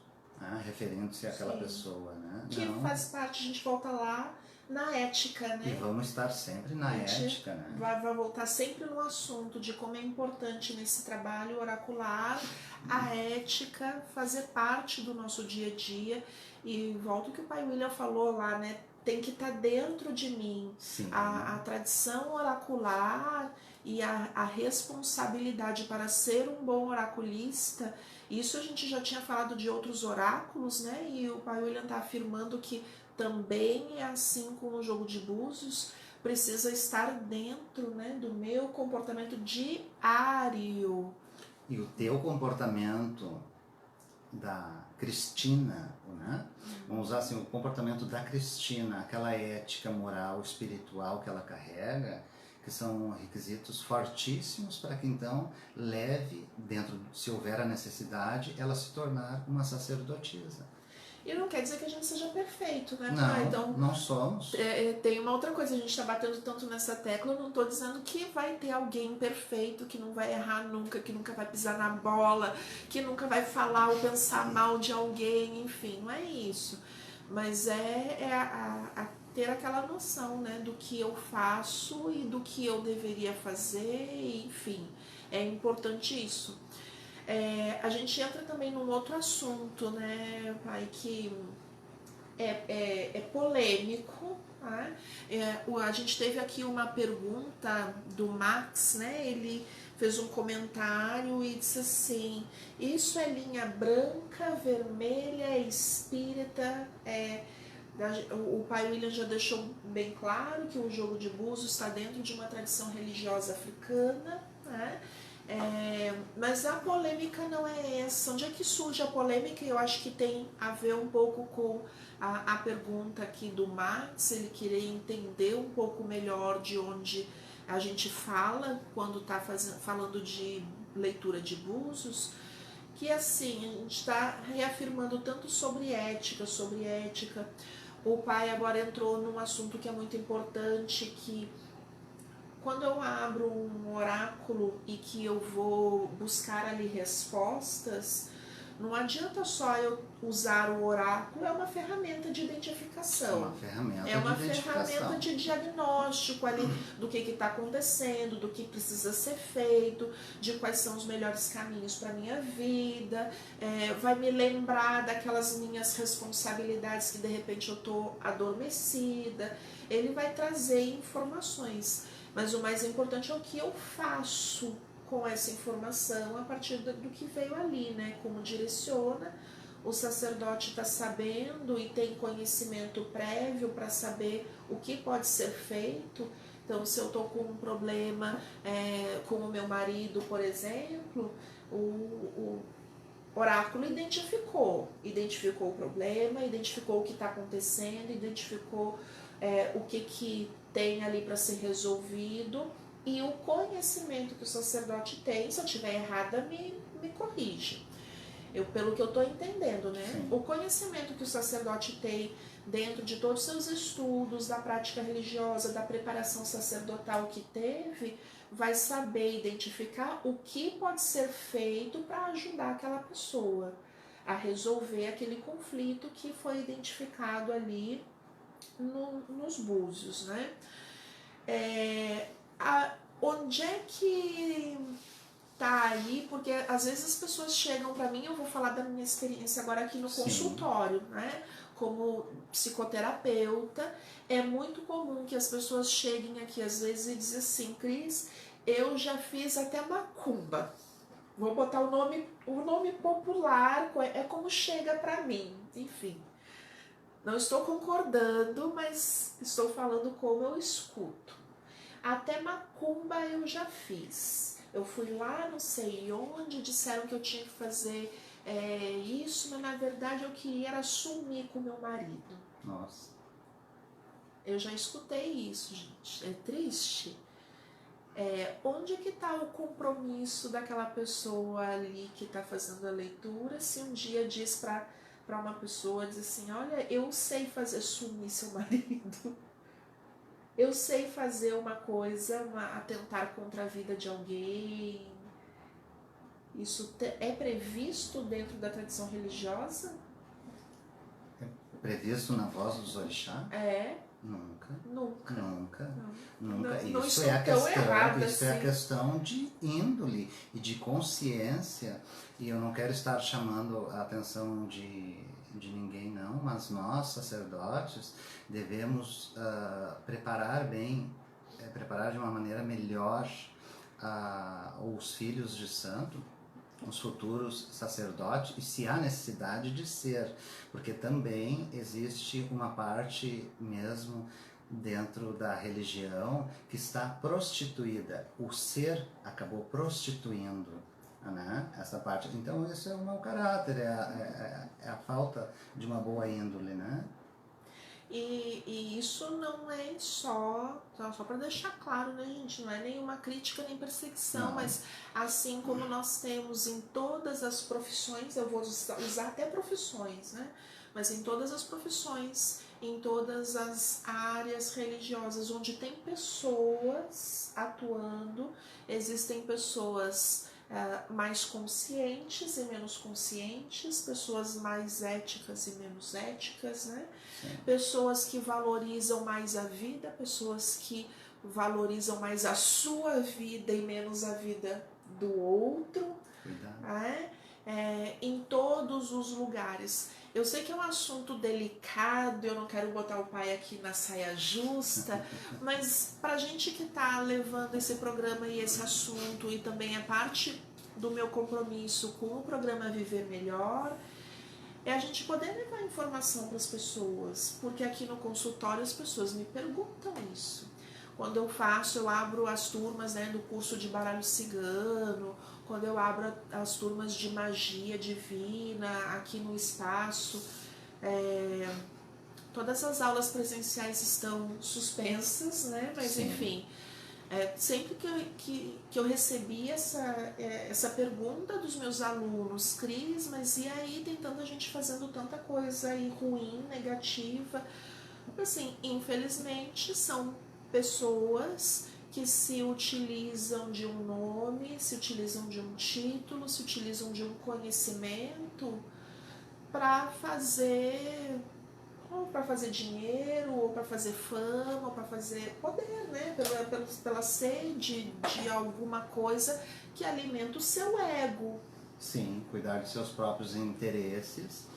referentes àquela pessoa. Né? Que faz parte, a gente volta lá na ética, E né? vamos estar sempre na A gente ética, né? vai voltar sempre no assunto de como é importante nesse trabalho oracular a ética fazer parte do nosso dia a dia. E volta o que o pai William falou lá, né? Tem que estar dentro de mim. Sim. A tradição oracular e a responsabilidade para ser um bom oraculista, isso a gente já tinha falado de outros oráculos, né? E o pai William está afirmando que também é assim com o jogo de búzios, precisa estar dentro, né, do meu comportamento diário. E o teu comportamento da Cristina, né? Vamos usar assim, o comportamento da Cristina, aquela ética moral, espiritual que ela carrega, que são requisitos fortíssimos para que então leve, dentro, se houver a necessidade, ela se tornar uma sacerdotisa. E não quer dizer que a gente seja perfeito, né, Não, pai? Então, não somos. tem uma outra coisa, a gente está batendo tanto nessa tecla, eu não estou dizendo que vai ter alguém perfeito, que não vai errar nunca, que nunca vai pisar na bola, que nunca vai falar ou pensar mal de alguém, enfim, não é isso. Mas ter aquela noção, né, do que eu faço e do que eu deveria fazer, enfim, é importante isso. A gente entra também num outro assunto, né, pai, que é polêmico. Tá? A gente teve aqui uma pergunta do Max, né? Ele fez um comentário e disse assim: isso é linha branca, vermelha, espírita? O pai William já deixou bem claro que o jogo de búzios está dentro de uma tradição religiosa africana, né? Mas a polêmica não é essa. Onde é que surge a polêmica? Eu acho que tem a ver um pouco com a pergunta aqui do Max. Ele queria entender um pouco melhor de onde a gente fala quando está falando de leitura de búzios, que assim, a gente está reafirmando tanto sobre ética. O pai agora entrou num assunto que é muito importante, que quando eu abro um oráculo e que eu vou buscar ali respostas, não adianta só eu usar o oráculo, é uma ferramenta de identificação. É uma ferramenta de diagnóstico ali do que está acontecendo, do que precisa ser feito, de quais são os melhores caminhos para a minha vida, vai me lembrar daquelas minhas responsabilidades que de repente eu estou adormecida, ele vai trazer informações. Mas o mais importante é o que eu faço com essa informação a partir do que veio ali, né? Como direciona, o sacerdote está sabendo e tem conhecimento prévio para saber o que pode ser feito. Então, se eu estou com um problema com o meu marido, por exemplo, o oráculo identificou o problema, identificou o que está acontecendo, identificou o que tem ali para ser resolvido, e o conhecimento que o sacerdote tem, se eu estiver errada, me corrige. Pelo que eu estou entendendo, né? Sim. O conhecimento que o sacerdote tem dentro de todos os seus estudos, da prática religiosa, da preparação sacerdotal que teve, vai saber identificar o que pode ser feito para ajudar aquela pessoa a resolver aquele conflito que foi identificado ali nos búzios, né? Onde é que tá aí? Porque às vezes as pessoas chegam para mim, eu vou falar da minha experiência agora aqui no consultório, né? Como psicoterapeuta, é muito comum que as pessoas cheguem aqui às vezes e dizem assim: Cris, eu já fiz até macumba. Vou botar o nome popular, é como chega para mim, enfim. Não estou concordando, mas estou falando como eu escuto. Até macumba eu já fiz. Eu fui lá, não sei onde, disseram que eu tinha que fazer isso, mas na verdade eu queria era sumir com meu marido. Nossa. Eu já escutei isso, gente. É triste. Onde que está o compromisso daquela pessoa ali que está fazendo a leitura, se um dia diz para uma pessoa, diz assim: olha, eu sei fazer sumir seu marido, eu sei fazer uma coisa, atentar contra a vida de alguém. Isso é previsto dentro da tradição religiosa? É previsto na voz dos orixás? Nunca. Nunca. Nunca. Não. Nunca. Não Isso estou é a tão questão, errada isso é a assim. questão de índole e de consciência. E eu não quero estar chamando a atenção de ninguém não, mas nós, sacerdotes, devemos preparar bem, preparar de uma maneira melhor os filhos de santo, os futuros sacerdotes, e se há necessidade de ser, porque também existe uma parte mesmo dentro da religião que está prostituída. O ser acabou prostituindo, né, essa parte. Então isso é o mau caráter, é a falta de uma boa índole, né? E isso não é só para deixar claro, né, gente? Não é nenhuma crítica nem perseguição, Não. mas assim como nós temos em todas as profissões, eu vou usar até profissões, né? Mas em todas as profissões, em todas as áreas religiosas onde tem pessoas atuando, existem pessoas mais conscientes e menos conscientes, pessoas mais éticas e menos éticas, né? Sim. Pessoas que valorizam mais a vida, pessoas que valorizam mais a sua vida e menos a vida do outro, em todos os lugares. Eu sei que é um assunto delicado, eu não quero botar o pai aqui na saia justa, mas pra gente que tá levando esse programa e esse assunto, e também é parte do meu compromisso com o programa Viver Melhor, é a gente poder levar informação para as pessoas, porque aqui no consultório as pessoas me perguntam isso. Quando eu abro as turmas, né, do curso de baralho cigano, quando eu abro as turmas de magia divina aqui no espaço, todas as aulas presenciais estão suspensas, né, mas Sim. enfim, sempre que eu recebi essa pergunta dos meus alunos, Cris, mas e aí tem tanta gente fazendo tanta coisa aí ruim, negativa, assim, infelizmente são pessoas que se utilizam de um nome, se utilizam de um título, se utilizam de um conhecimento para fazer, ou para fazer dinheiro, ou para fazer fama, ou para fazer poder, né? Pela sede de alguma coisa que alimenta o seu ego. Sim, cuidar de seus próprios interesses,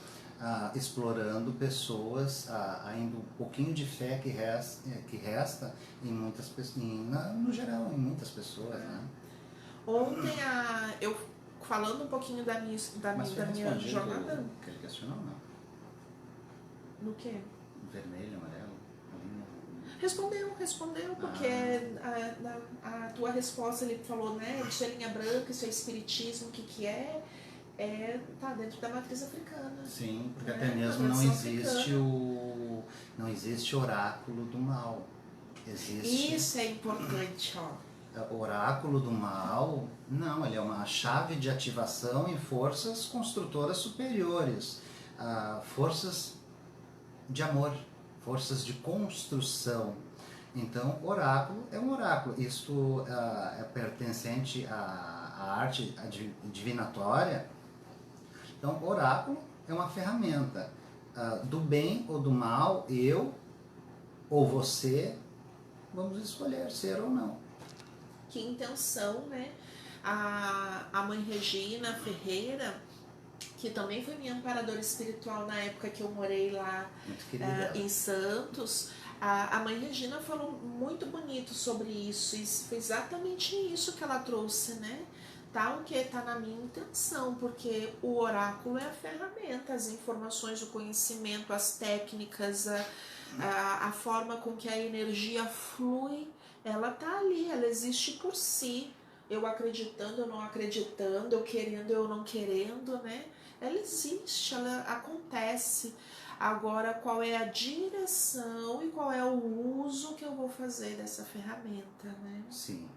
explorando pessoas, ainda um pouquinho de fé que resta em muitas pessoas, no geral, em muitas pessoas, né? Ontem, eu falando um pouquinho da minha jornada. Que ele questionou, não? No quê? Vermelho, amarelo, Respondeu, porque a tua resposta ele falou, né? Isso é linha branca, isso é espiritismo, o que é? Tá dentro da matriz africana. Sim, porque até mesmo não existe oráculo do mal. Existe. Isso é importante, ó. Oráculo do mal, não, ele é uma chave de ativação em forças construtoras superiores, forças de amor, forças de construção. Então, oráculo é um oráculo. Isto é pertencente à arte divinatória. Então, oráculo é uma ferramenta do bem ou do mal. Eu ou você vamos escolher ser ou não. Que intenção, né? A mãe Regina Ferreira, que também foi minha amparadora espiritual na época que eu morei lá em Santos, a mãe Regina falou muito bonito sobre isso, e foi exatamente isso que ela trouxe, né? Tá o que tá na minha intenção, porque o oráculo é a ferramenta, as informações, o conhecimento, as técnicas, a forma com que a energia flui, ela tá ali, ela existe por si, eu acreditando, eu não acreditando, eu querendo, eu não querendo, né? Ela existe, ela acontece. Agora, qual é a direção e qual é o uso que eu vou fazer dessa ferramenta, né? Sim.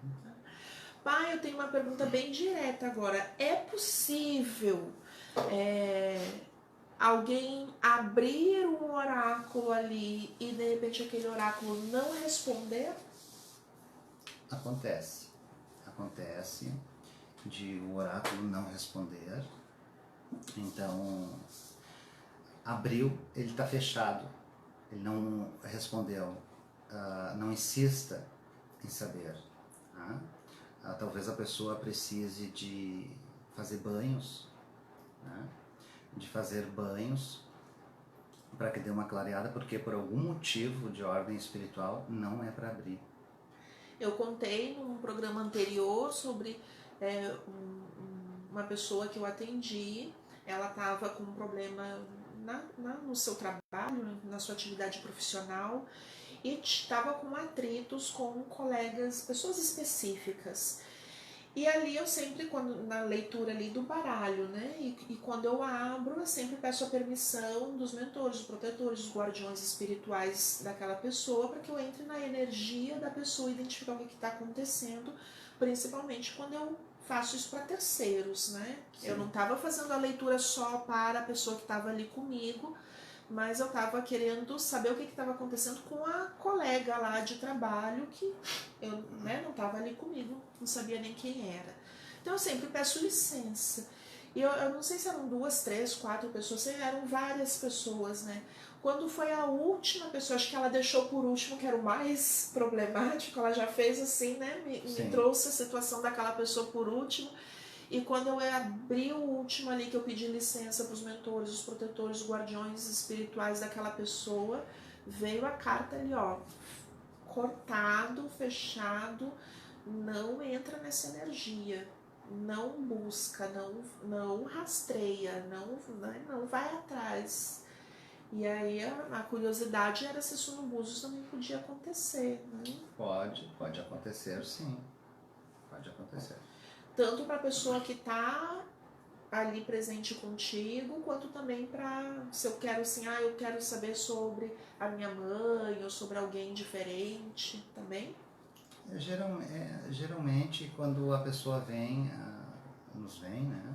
Pai, eu tenho uma pergunta bem direta agora. É possível alguém abrir um oráculo ali e de repente aquele oráculo não responder? Acontece de o oráculo não responder. Então, abriu, ele está fechado. Ele não respondeu. Não insista em saber. Tá? Talvez a pessoa precise de fazer banhos, né? De fazer banhos para que dê uma clareada, porque por algum motivo de ordem espiritual não é para abrir. Eu contei num programa anterior sobre uma pessoa que eu atendi. Ela estava com um problema no seu trabalho, na sua atividade profissional, e estava com atritos com colegas, pessoas específicas. E ali eu sempre, na leitura ali do baralho, né? E quando eu abro, eu sempre peço a permissão dos mentores, dos protetores, dos guardiões espirituais daquela pessoa, para que eu entre na energia da pessoa, identificar o que está acontecendo, principalmente quando eu faço isso para terceiros, né? Sim. Eu não estava fazendo a leitura só para a pessoa que estava ali comigo, mas eu estava querendo saber o que estava acontecendo com a colega lá de trabalho que eu não estava ali comigo, não sabia nem quem era. Então eu sempre peço licença. E eu não sei se eram 2, 3, 4 pessoas, eram várias pessoas, né? Quando foi a última pessoa, acho que ela deixou por último, que era o mais problemático, ela já fez assim, né? Me trouxe a situação daquela pessoa por último. E quando eu abri o último ali, que eu pedi licença para os mentores, os protetores, os guardiões espirituais daquela pessoa, veio a carta ali, ó, cortado, fechado, não entra nessa energia, não busca, não rastreia, não vai atrás. E aí a curiosidade era se isso no Búzios também podia acontecer, né? Pode acontecer, sim. Pode acontecer. Tanto para a pessoa que está ali presente contigo, quanto também para, se eu quero assim, eu quero saber sobre a minha mãe ou sobre alguém diferente também. Geralmente quando a pessoa nos vem, né?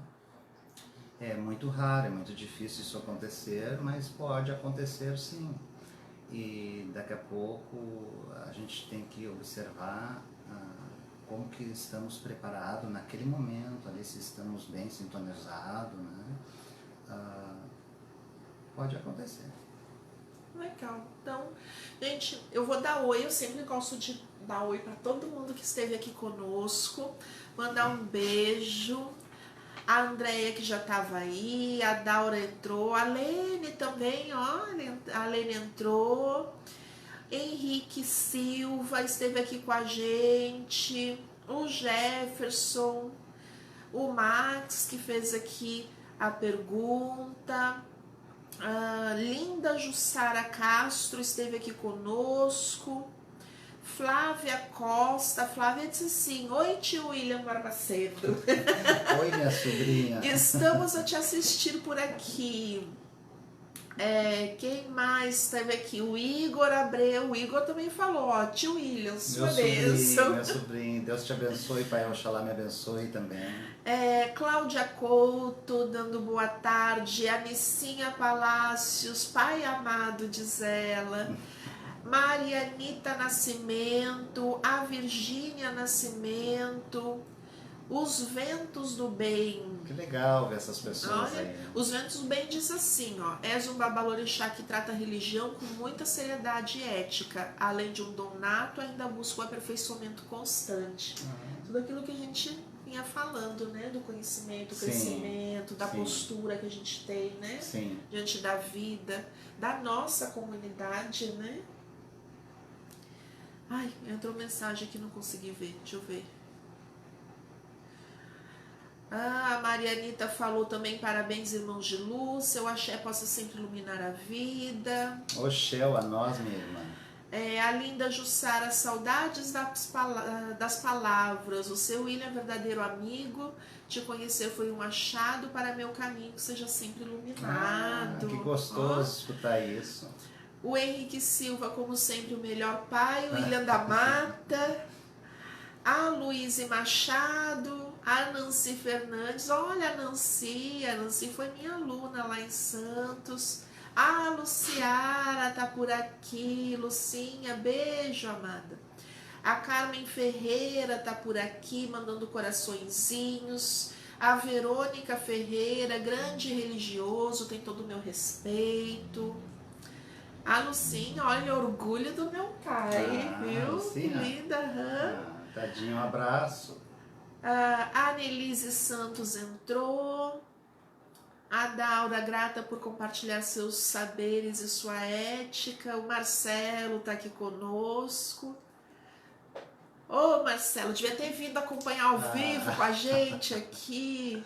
É muito raro, é muito difícil isso acontecer, mas pode acontecer sim. E daqui a pouco a gente tem que observar como que estamos preparados naquele momento, ali se estamos bem sintonizados, né? Pode acontecer. Legal. Então, gente, eu vou dar oi, eu sempre gosto de dar oi para todo mundo que esteve aqui conosco, mandar um beijo. A Andréia que já estava aí, a Daura entrou, a Lene também, ó, a Lene entrou. Henrique Silva esteve aqui com a gente, o Jefferson, o Max que fez aqui a pergunta, a Linda Jussara Castro esteve aqui conosco, Flávia Costa, Flávia disse assim, oi tio William Barbacedo. Oi minha sobrinha. Estamos a te assistir por aqui. Quem mais esteve aqui? O Igor Abreu. O Igor também falou, ó, tio William, sua bênção. Meu sobrinho, Deus te abençoe, Pai Oxalá me abençoe também. Cláudia Couto, dando boa tarde. Anicinha Palácios, Pai amado, diz ela. Marianita Nascimento, a Virgínia Nascimento. Os Ventos do Bem. Que legal ver essas pessoas. Olha, aí. Os Ventos do Bem diz assim, ó, és um babalorixá que trata a religião com muita seriedade e ética, além de um dom nato, ainda busca o aperfeiçoamento constante. Tudo aquilo que a gente vinha falando, né, do conhecimento, do crescimento, da postura que a gente tem, né, diante da vida, da nossa comunidade, né. Ai, entrou mensagem aqui, não consegui ver, deixa eu ver. A Marianita falou também, parabéns irmãos de luz, seu axé possa sempre iluminar a vida. Oxéu a nós, minha irmã. A Linda Jussara, saudades das palavras, o seu William é verdadeiro amigo, te conhecer foi um achado, para meu caminho que seja sempre iluminado. Que gostoso escutar isso. O Henrique Silva, como sempre, o melhor pai, o William da Mata. A Luíse Machado, a Nancy Fernandes, olha a Nancy foi minha aluna lá em Santos. A Luciara tá por aqui, Lucinha, beijo amada. A Carmen Ferreira tá por aqui, mandando coraçõezinhos. A Verônica Ferreira, grande religioso, tem todo o meu respeito. A Lucinha, olha, orgulho do meu pai, viu? Que Lucinha. linda, Tadinho, um abraço. A Anelise Santos entrou. A Daura, grata por compartilhar seus saberes e sua ética. O Marcelo está aqui conosco. Ô Marcelo, devia ter vindo acompanhar ao vivo com a gente aqui.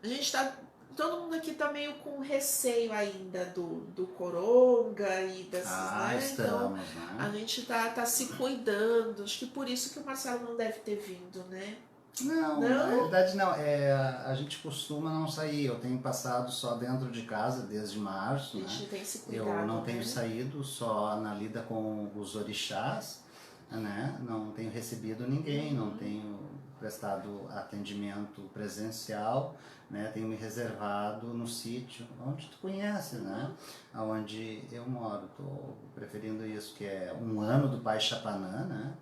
A gente tá. Todo mundo aqui tá meio com receio ainda do coronga e dessas, né? Estamos, então, né? a gente tá se cuidando. Acho que por isso que o Marcelo não deve ter vindo, né? Não, na verdade não. A gente costuma não sair. Eu tenho passado só dentro de casa desde março, A gente né? tem se cuidado, Eu não tenho né? saído só na lida com os orixás, né? Não tenho recebido ninguém, não tenho prestado atendimento presencial, né? Tenho me reservado no sítio onde tu conhece, né? Onde eu moro. Estou preferindo isso, que é um ano do Pai Chapanã, né?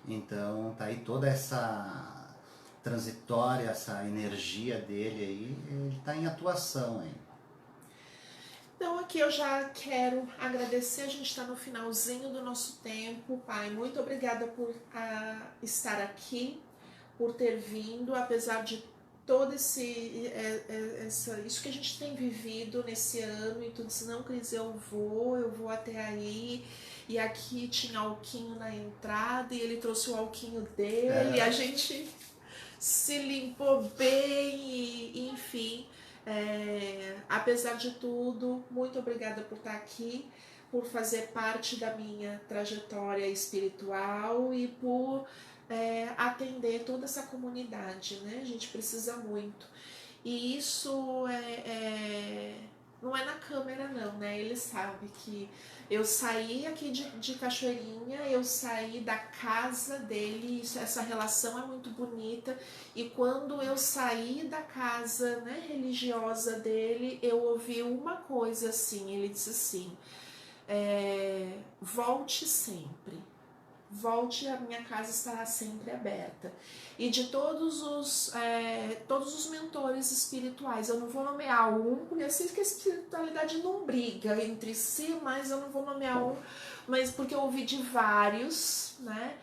Então tá aí toda essa transitória, essa energia dele aí, ele está em atuação aí. Então aqui eu já quero agradecer, a gente está no finalzinho do nosso tempo, pai, muito obrigada por estar aqui, por ter vindo, apesar de todo isso que a gente tem vivido nesse ano, e tu disse, não, Cris, eu vou até aí, e aqui tinha alquinho na entrada, e ele trouxe o alquinho dele, e a gente se limpou bem, e enfim, apesar de tudo, muito obrigada por estar aqui, por fazer parte da minha trajetória espiritual e por atender toda essa comunidade, né? A gente precisa muito. E isso não é na câmera não, né? Ele sabe que eu saí aqui de Cachoeirinha, eu saí da casa dele, essa relação é muito bonita, e quando eu saí da casa, né, religiosa dele, eu ouvi uma coisa assim, ele disse assim, volte sempre. Volte, a minha casa estará sempre aberta. E de todos os mentores espirituais, eu não vou nomear um, porque eu sei que a espiritualidade não briga entre si, mas eu não vou nomear um, mas porque eu ouvi de vários, né,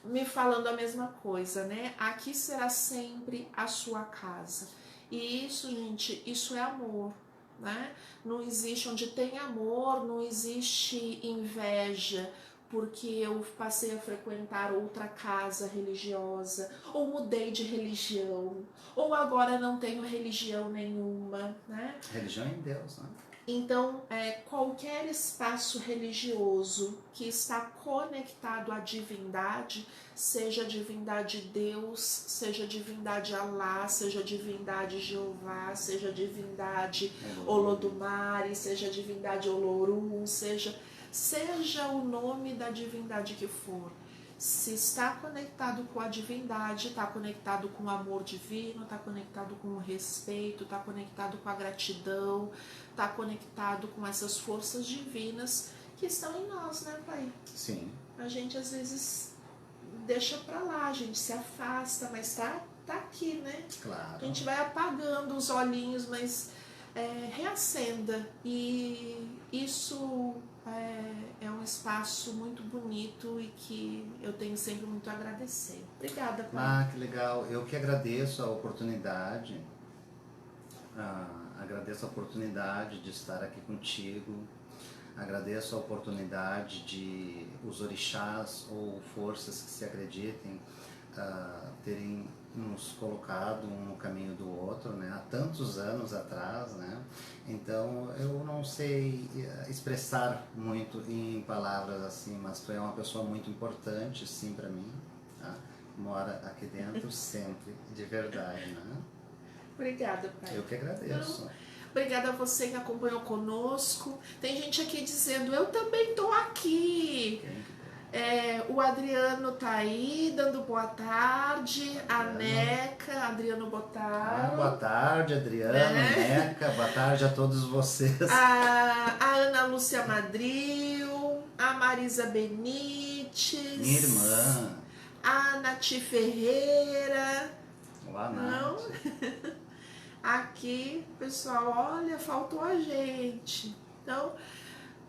me falando a mesma coisa, né? Aqui será sempre a sua casa. E isso, gente, isso é amor, né? Não existe, onde tem amor, não existe inveja, porque eu passei a frequentar outra casa religiosa, ou mudei de religião, ou agora não tenho religião nenhuma, né? Religião em Deus, né? Então, qualquer espaço religioso que está conectado à divindade, seja divindade Deus, seja divindade Alá, seja divindade Jeová, seja divindade Olodumare, seja divindade Olorum, seja o nome da divindade que for, se está conectado com a divindade, está conectado com o amor divino, está conectado com o respeito, está conectado com a gratidão, está conectado com essas forças divinas que estão em nós, né, Pai? Sim. A gente às vezes deixa pra lá, a gente se afasta, mas tá aqui, né? Claro. A gente vai apagando os olhinhos, mas reacenda. E isso é um espaço muito bonito e que eu tenho sempre muito a agradecer. Obrigada, Pai. Que legal. Eu que agradeço a oportunidade, agradeço a oportunidade de estar aqui contigo, agradeço a oportunidade de os orixás ou forças que se acreditem terem nos colocado um no caminho do outro, né? Há tantos anos atrás, né? Então eu não sei expressar muito em palavras assim, mas tu é uma pessoa muito importante, sim, para mim, tá? Mora aqui dentro sempre, de verdade, né? Obrigada, Pai. Eu que agradeço. Então, obrigada a você que acompanhou conosco. Tem gente aqui dizendo, eu também tô aqui. O Adriano tá aí, dando boa tarde. A Neca, Adriano Botaro. Boa tarde, Adriano, Neca, boa tarde a todos vocês. A Ana Lúcia Madril, a Marisa Benites. Minha irmã. A Nati Ferreira. Olá, Nath. Aqui, pessoal, olha, faltou a gente. Então,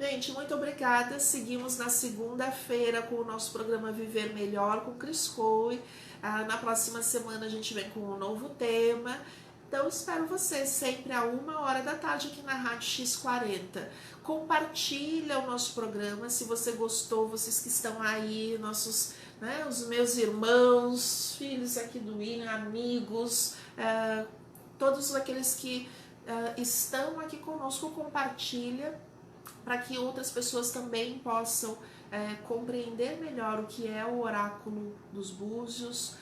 Gente, muito obrigada. Seguimos na segunda-feira com o nosso programa Viver Melhor com Cris Coe. Na próxima semana a gente vem com um novo tema. Então espero você sempre a 1h aqui na Rádio X40. Compartilha o nosso programa se você gostou, vocês que estão aí, nossos, né, os meus irmãos, filhos aqui do William, amigos, todos aqueles que estão aqui conosco, compartilha para que outras pessoas também possam compreender melhor o que é o oráculo dos búzios,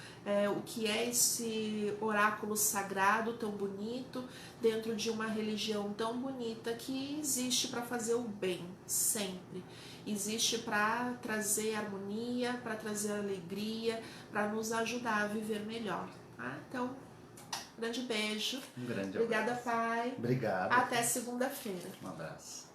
o que é esse oráculo sagrado tão bonito, dentro de uma religião tão bonita que existe para fazer o bem, sempre. Existe para trazer harmonia, para trazer alegria, para nos ajudar a viver melhor. Tá? Então, grande beijo. Um grande Obrigada, abraço. Pai. Obrigado. Até segunda-feira. Um abraço.